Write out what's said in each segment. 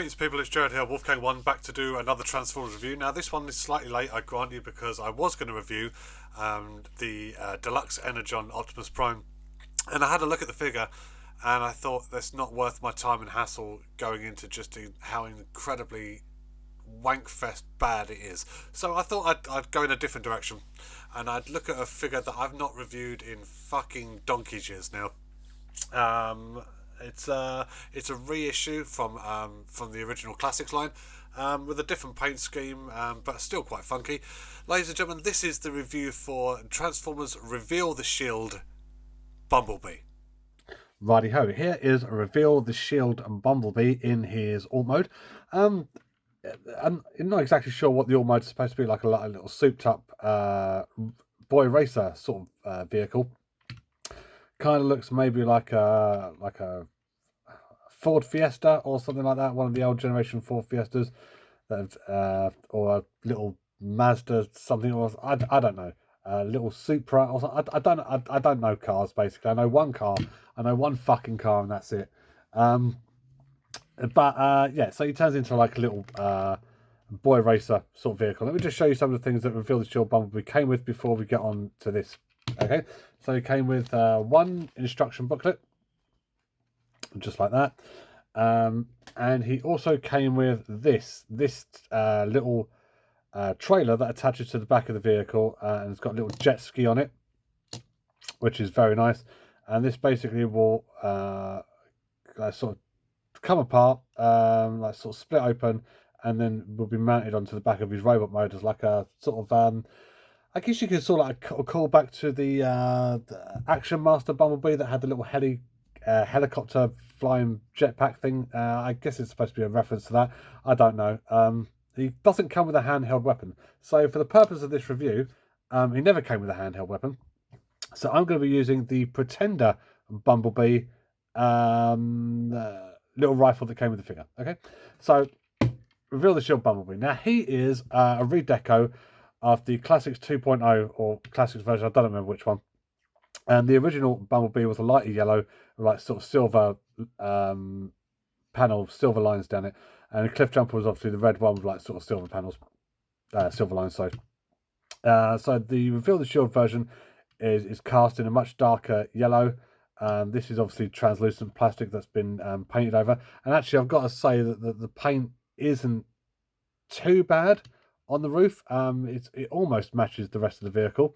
Greetings people, it's Jared here, Wolfgang1, back to do another Transformers review. Now this one is slightly late, I grant you, because I was going to review the deluxe Energon Optimus Prime, and I had a look at the figure and I thought that's not worth my time and hassle going into just how incredibly wankfest bad it is. So I thought I'd go in a different direction and I'd look at a figure that I've not reviewed in fucking donkey's years now. It's a reissue from the original classics line, with a different paint scheme, but still quite funky. Ladies and gentlemen, this is the review for Transformers Reveal the Shield Bumblebee. Righty ho, here is Reveal the Shield and Bumblebee in his alt mode. I'm not exactly sure what the alt mode is supposed to be, like a little souped up boy racer sort of vehicle. Kind of looks maybe like a Ford Fiesta or something like that, one of the old generation Ford Fiestas, or a little Mazda something, or I don't know, a little Supra or something. I don't know cars basically. I know one car, I know one fucking car, and that's it. Yeah, so he turns into like a little boy racer sort of vehicle. Let me just show you some of the things that Reveal the Shield Bumblebee came with before we get on to this. Okay, so he came with one instruction booklet, just like that, and he also came with this little trailer that attaches to the back of the vehicle, and it's got a little jet ski on it, which is very nice. And this basically will sort of come apart, like sort of split open, and then will be mounted onto the back of his robot motors, like a sort of I guess you could sort of like call back to the Action Master Bumblebee that had the little helicopter flying jetpack thing. I guess it's supposed to be a reference to that. I don't know. He doesn't come with a handheld weapon. So for the purpose of this review, he never came with a handheld weapon. So I'm going to be using the Pretender Bumblebee little rifle that came with the figure. Okay, so Reveal the Shield Bumblebee. Now he is a redeco of the Classics 2.0 or Classics version. I don't remember which one. And the original Bumblebee was a lighter yellow, like sort of silver panel, silver lines down it. And the Cliff Jumper was obviously the red one with like sort of silver panels, silver lines. So the Reveal the Shield version is cast in a much darker yellow. This is obviously translucent plastic that's been painted over. And actually, I've got to say that the paint isn't too bad on the roof. It almost matches the rest of the vehicle.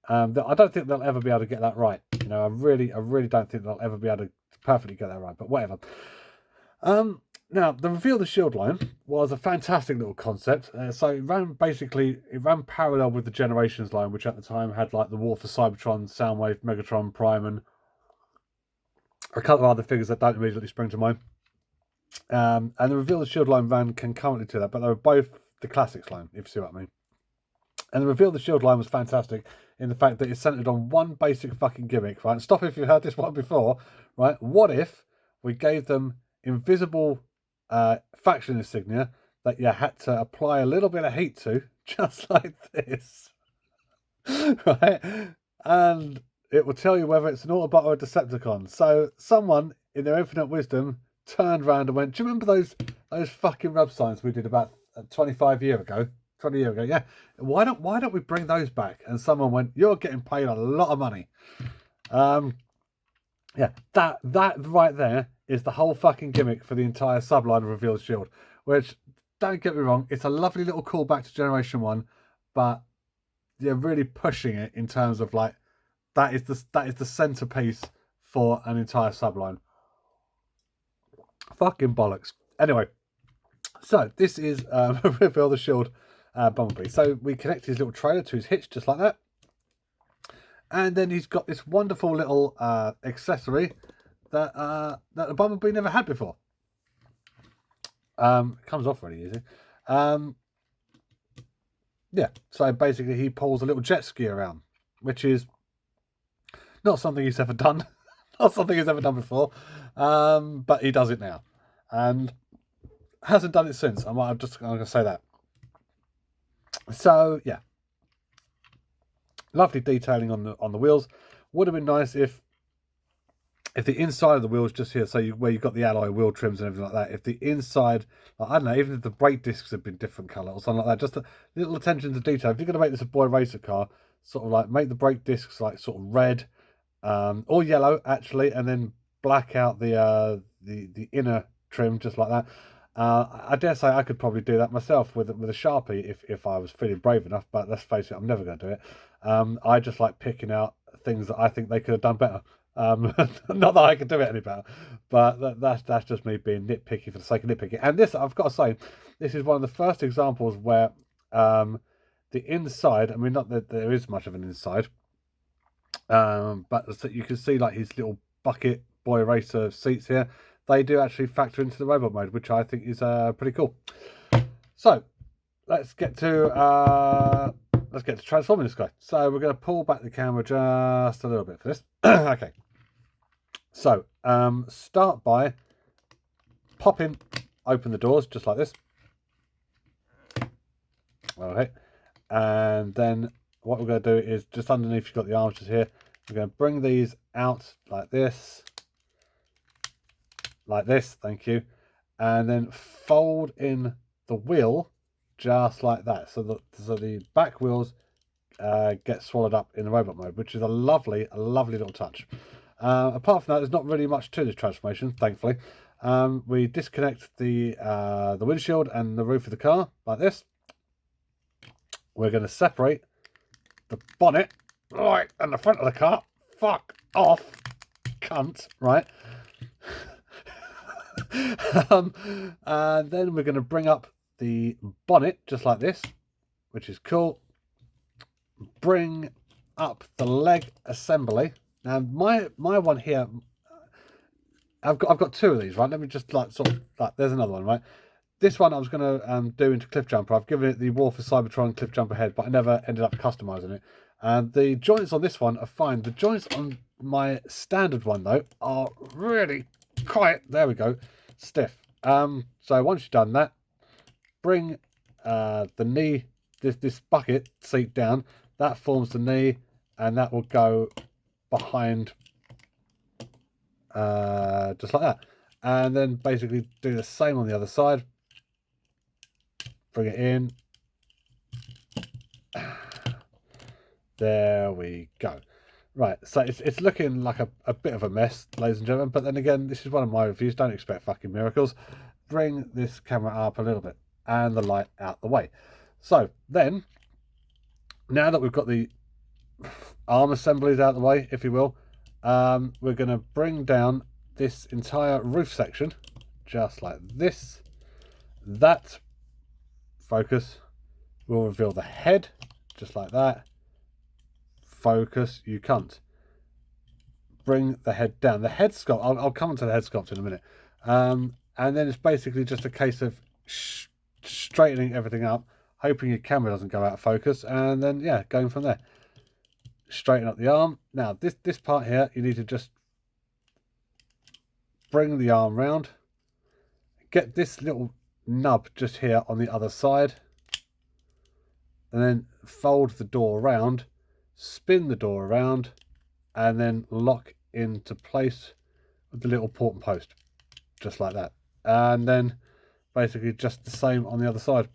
I don't think they'll ever be able to get that right. You know, I really don't think they'll ever be able to perfectly get that right. But whatever. Now, the Reveal the Shield line was a fantastic little concept. So it ran parallel with the Generations line, which at the time had like the War for Cybertron, Soundwave, Megatron, Prime, and a couple of other figures that don't immediately spring to mind. And the Reveal the Shield line ran concurrently to that, but they were both the Classics line, if you see what I mean. And the Reveal the Shield line was fantastic in the fact that it's centered on one basic fucking gimmick, right? And stop if you've heard this one before, right? What if we gave them invisible faction insignia that you had to apply a little bit of heat to, just like this, right? And it will tell you whether it's an Autobot or a Decepticon. So someone, in their infinite wisdom, turned around and went, "Do you remember those fucking rub signs we did about 20 years ago? Yeah. Why don't we bring those back?" And someone went, "You're getting paid a lot of money." Yeah, that right there is the whole fucking gimmick for the entire subline of Reveal the Shield. Which, don't get me wrong, it's a lovely little callback to Generation 1, but they're really pushing it in terms of like that is the centerpiece for an entire subline. Fucking bollocks. Anyway, so this is Reveal the Shield Bumblebee. So we connect his little trailer to his hitch just like that. And then he's got this wonderful little accessory that the Bumblebee never had before. Comes off really easy. Yeah, so basically he pulls a little jet ski around, which is not something he's ever done. Not something he's ever done before. But he does it now. And hasn't done it since. I'm going to say that. So, yeah. Lovely detailing on the wheels. Would have been nice if if the inside of the wheels just here, so where you've got the alloy wheel trims and everything like that, if the inside, like, I don't know, even if the brake discs have been different colour or something like that, just a little attention to detail. If you're going to make this a boy racer car, sort of like make the brake discs like sort of red or yellow actually, and then black out the inner trim just like that. I dare say I could probably do that myself with a Sharpie if I was feeling brave enough, but let's face it, I'm never going to do it. I just like picking out things that I think they could have done better. Not that I could do it any better, but that's just me being nitpicky for the sake of nitpicking. And this, I've got to say, this is one of the first examples where the inside, I mean, not that there is much of an inside, but so you can see like his little bucket boy racer seats here. They do actually factor into the robot mode, which I think is pretty cool. So let's get to transforming this guy. So we're going to pull back the camera just a little bit for this. Okay. So start by popping open the doors just like this. Okay. And then what we're going to do is just underneath, you've got the arms just here. We're going to bring these out like this. Like this, thank you. And then fold in the wheel just like that. So the back wheels get swallowed up in the robot mode, which is a lovely little touch. Apart from that, there's not really much to this transformation, thankfully. We disconnect the windshield and the roof of the car like this. We're going to separate the bonnet right and the front of the car. Fuck off, cunt, right? And then we're going to bring up the bonnet just like this, which is cool. Bring up the leg assembly. Now my one here, I've got two of these, right? Let me just like sort of like, there's another one, right? This one I was going to do into Cliff Jumper. I've given it the War for Cybertron Cliff Jumper head, but I never ended up customizing it. And the joints on this one are fine. The joints on my standard one though are really quite, there we go, stiff. So once you've done that, bring the knee, this bucket seat down. That forms the knee, and that will go behind just like that. And then basically do the same on the other side. Bring it in. There we go. Right, so it's looking like a bit of a mess, ladies and gentlemen, but then again, this is one of my reviews. Don't expect fucking miracles. Bring this camera up a little bit and the light out the way. So then, now that we've got the arm assemblies out the way, if you will, we're going to bring down this entire roof section just like this. That focus will reveal the head just like that. Focus, you cunt. Bring the head down. The head sculpt, I'll come on to the head sculpt in a minute. And then it's basically just a case of straightening everything up, hoping your camera doesn't go out of focus, and then, yeah, going from there. Straighten up the arm. Now, this part here, you need to just bring the arm round. Get this little nub just here on the other side. And then fold the door around. Spin the door around. And then lock into place with the little port and post. Just like that. And then basically just the same on the other side.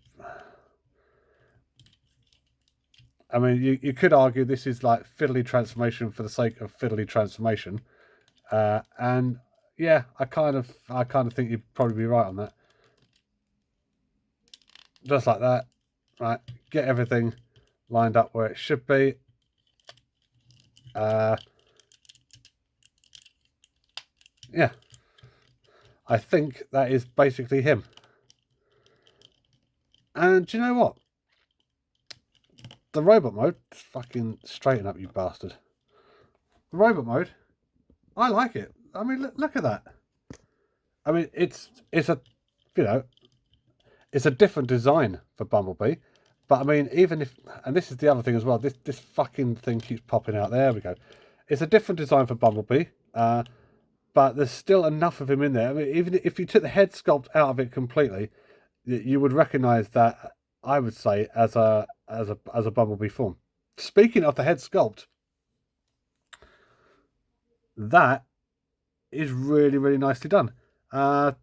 I mean, you could argue this is like fiddly transformation for the sake of fiddly transformation, and yeah, I kind of think you'd probably be right on that. Just like that, right? Get everything lined up where it should be. Yeah, I think that is basically him. And do you know what? The robot mode, fucking straighten up, you bastard. The robot mode, I like it. I mean, look at that. I mean, it's a, you know, it's a different design for Bumblebee. But I mean, even if, and this is the other thing as well, this fucking thing keeps popping out. There we go. It's a different design for Bumblebee, but there's still enough of him in there. I mean, even if you took the head sculpt out of it completely, you would recognise that, I would say, as a Bumblebee form. Speaking of the head sculpt, that is really, really nicely done. No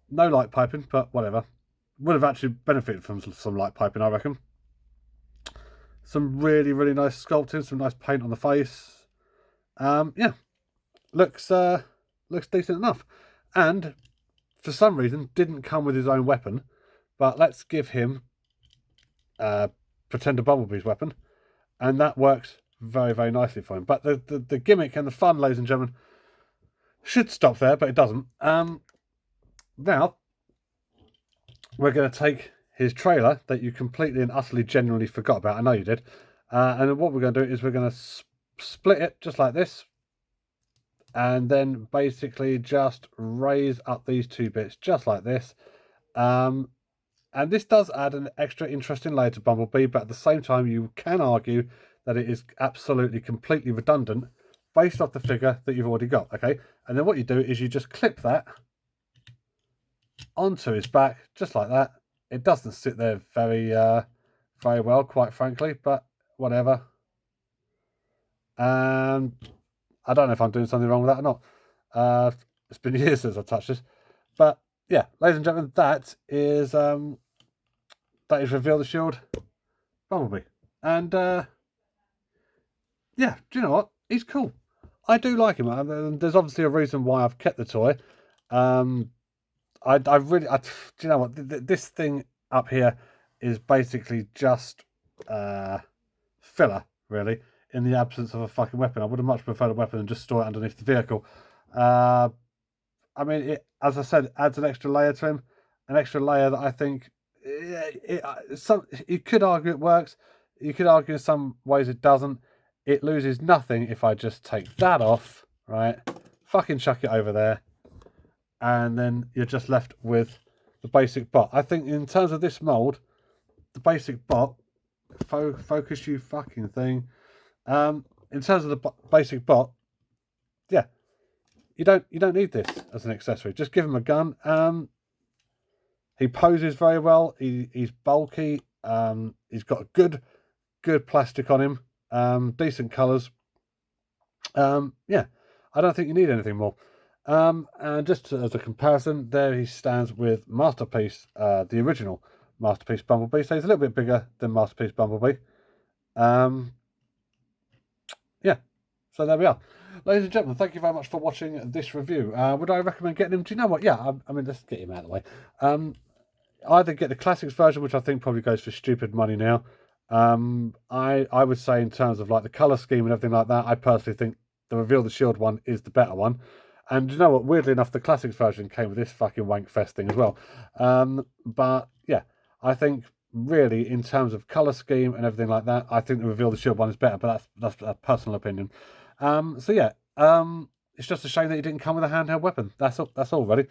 light piping, but whatever. Would have actually benefited from some light piping, I reckon. Some really, really nice sculpting, some nice paint on the face. Yeah, looks decent enough. And for some reason, didn't come with his own weapon. But let's give him Pretender Bumblebee's weapon, and that works very, very nicely for him. But the gimmick and the fun, ladies and gentlemen, should stop there, but it doesn't. Now, we're going to take his trailer that you completely and utterly genuinely forgot about. I know you did. And then what we're going to do is we're going to split it just like this. And then basically just raise up these two bits just like this. And this does add an extra interesting layer to Bumblebee, but at the same time you can argue that it is absolutely completely redundant based off the figure that you've already got, okay? And then what you do is you just clip that onto his back, just like that. It doesn't sit there very well, quite frankly, but whatever. And I don't know if I'm doing something wrong with that or not. It's been years since I touched this. But yeah, ladies and gentlemen, that is Reveal the Shield Bumblebee. And yeah, do you know what? He's cool. I do like him. There's obviously a reason why I've kept the toy. Do you know what? This thing up here is basically just filler, really, in the absence of a fucking weapon. I would have much preferred a weapon and just store it underneath the vehicle. I mean, it, as I said, adds an extra layer to him, an extra layer that I think you could argue it works. You could argue in some ways it doesn't. It loses nothing if I just take that off, right? Fucking chuck it over there. And then you're just left with the basic bot. I think in terms of this mold, the basic bot, focus you fucking thing. In terms of the basic bot, yeah, you don't need this as an accessory. Just give him a gun. He poses very well. He's bulky. He's got good plastic on him. Decent colours. Yeah, I don't think you need anything more. And just as a comparison, there he stands with Masterpiece, the original Masterpiece Bumblebee. So he's a little bit bigger than Masterpiece Bumblebee. Yeah, so there we are. Ladies and gentlemen, thank you very much for watching this review. Would I recommend getting him? Do you know what? Yeah, I mean, let's get him out of the way. Either get the classics version, which I think probably goes for stupid money now. I would say in terms of like the colour scheme and everything like that, I personally think the Reveal the Shield one is the better one. And you know what? Weirdly enough, the classics version came with this fucking wank fest thing as well. But yeah, I think really in terms of colour scheme and everything like that, I think the Reveal the Shield one is better. But that's a personal opinion. So yeah, it's just a shame that he didn't come with a handheld weapon. That's all really.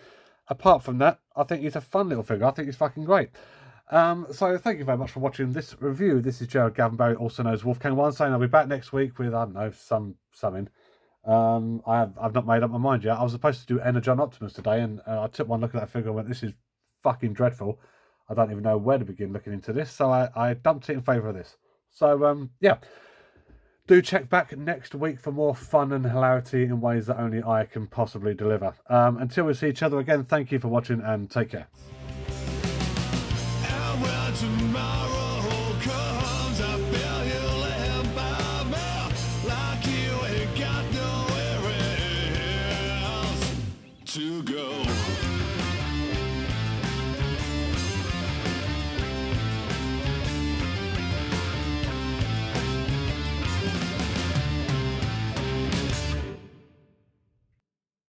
Apart from that, I think he's a fun little figure. I think he's fucking great. So thank you very much for watching this review. This is Gerald Gavenberry, also known as Wolfgang1, saying I'll be back next week with, I don't know, something. I've not made up my mind yet. I was supposed to do Energon Optimus today, and I took one look at that figure and went, this is fucking dreadful. I don't even know where to begin looking into this, so I dumped it in favour of this. So, yeah. Do check back next week for more fun and hilarity in ways that only I can possibly deliver. Until we see each other again, thank you for watching and take care. And when tomorrow comes